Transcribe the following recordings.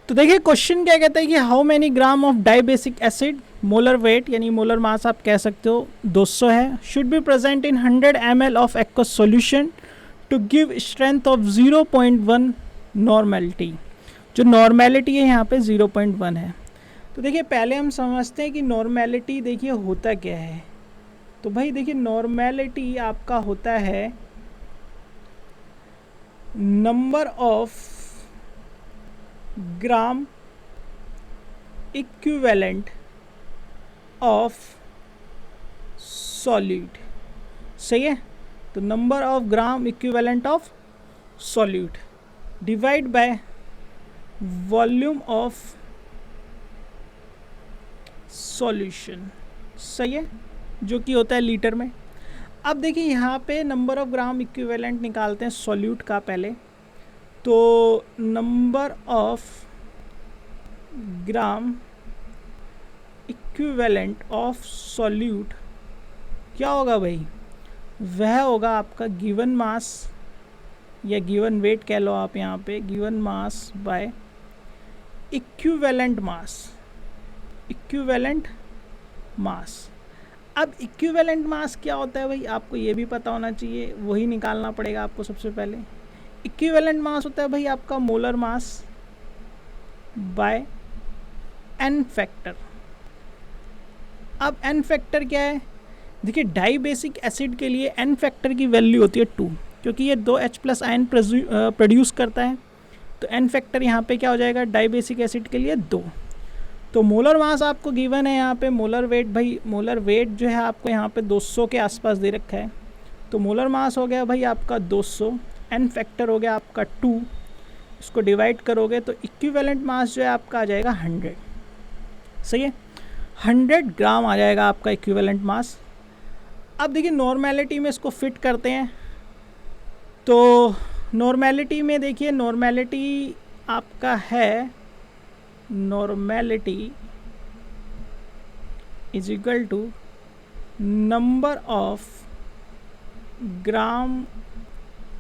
तो देखिए क्वेश्चन क्या कहता है कि how many gram of dibasic acid, molar weight यानी मोलर मास आप कह सकते हो 200 है, should be present in 100 ml of aqueous solution to give strength of 0.1 normality. जो नॉर्मेलिटी है यहाँ पे 0.1 है। तो देखिए पहले हम समझते हैं कि नॉर्मेलिटी देखिए होता क्या है। तो भाई देखिए नॉर्मेलिटी आपका होता है number of gram equivalent of solute. सही है। तो number of gram equivalent of solute divide by volume of solution. सही है, जो कि होता है लीटर में। अब देखिए यहाँ पे नंबर ऑफ ग्राम इक्विवेलेंट निकालते हैं सॉल्यूट का पहले। तो number of gram equivalent of solute क्या होगा भाई, वह होगा आपका गिवन मास या गिवन वेट कह लो आप यहाँ पे, given mass by equivalent mass. Equivalent mass. अब इक्विवेलेंट मास क्या होता है भाई, आपको ये भी पता होना चाहिए, वही निकालना पड़ेगा आपको सबसे पहले। इक्विवेलेंट मास होता है भाई आपका molar mass by N factor. अब एन फैक्टर क्या है, देखिए डाइबेसिक एसिड के लिए एन फैक्टर की वैल्यू होती है 2, क्योंकि ये 2H+ आयन प्रोड्यूस करता है। तो एन फैक्टर यहाँ पे क्या हो जाएगा, डाइबेसिक एसिड के लिए 2। तो मोलर मास आपको गिवन है यहाँ पे। मोलर वेट भाई, मोलर वेट जो है आपको यहाँ पे 200 के आसपास दे रखा है। तो मोलर मास हो गया भाई आपका 200, एन फैक्टर हो गया आपका 2। इसको डिवाइड करोगे तो इक्विवेलेंट मास जो है आपका आ जाएगा 100। सही है, 100 ग्राम आ जाएगा आपका इक्विवेलेंट मास। अब देखिए नॉर्मेलिटी में इसको फिट करते हैं। तो नॉर्मेलिटी में देखिए, नॉर्मेलिटी आपका है, normality is equal to number of gram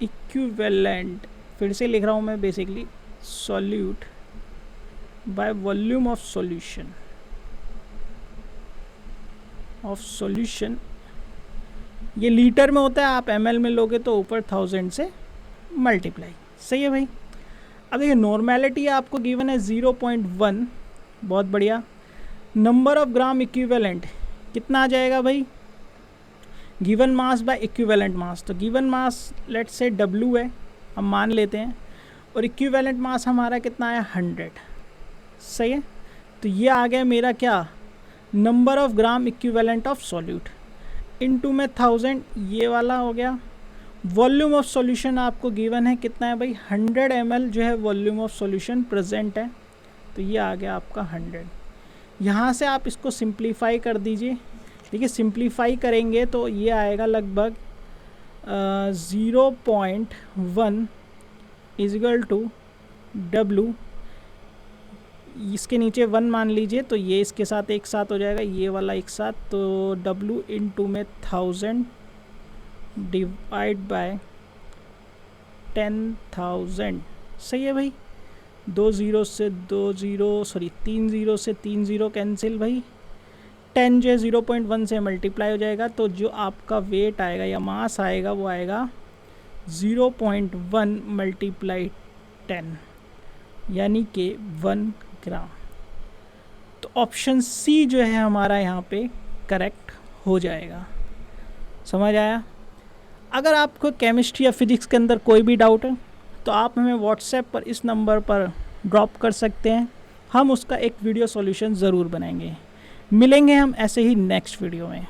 equivalent, फिर से लिख रहा हूँ मैं basically, solute by volume of solution. Of solution ये लीटर में होता है, आप ml में लोगे तो ऊपर 1000 से मल्टीप्लाई। सही है भाई। अब देखिए नॉर्मेलिटी आपको गिवन है 0.1, बहुत बढ़िया। नंबर ऑफ ग्राम इक्विवेलेंट कितना आ जाएगा भाई, given mass by equivalent mass. तो given mass let's say W है, हम मान लेते हैं, और इक्विवेलेंट मास हमारा कितना है 100। सही है। तो ये आ गया मेरा क्या, number of gram equivalent of solute into में 1000, ये वाला हो गया। वॉल्यूम ऑफ सॉल्यूशन आपको गिवन है कितना है भाई, 100 ml जो है वॉल्यूम ऑफ सॉल्यूशन प्रेजेंट है। तो ये आ गया आपका 100। यहाँ से आप इसको सिंप्लीफाई कर दीजिए। देखिए सिंप्लीफाई करेंगे तो ये आएगा लगभग 0.1 इक्वल टू W, इसके नीचे 1 मान लीजिए, तो ये इसके साथ एक साथ हो जाएगा, ये वाला एक साथ। तो W इंटू में 1000 डिवाइड बाय 10,000। सही है भाई। 3 0 से 3 0 कैंसिल भाई। 10 जो है 0.1 से मल्टीप्लाई हो जाएगा। तो जो आपका वेट आएगा या मास आएगा वो आएगा 0.1 मल्टीप्लाई 10, यानी कि 1 ग्राम। तो ऑप्शन सी जो है हमारा यहाँ पे करेक्ट हो जाएगा। समझ आया। अगर आपको केमिस्ट्री या फिजिक्स के अंदर कोई भी डाउट है तो आप हमें व्हाट्सएप पर इस नंबर पर ड्रॉप कर सकते हैं, हम उसका एक वीडियो सॉल्यूशन ज़रूर बनाएंगे। मिलेंगे हम ऐसे ही नेक्स्ट वीडियो में।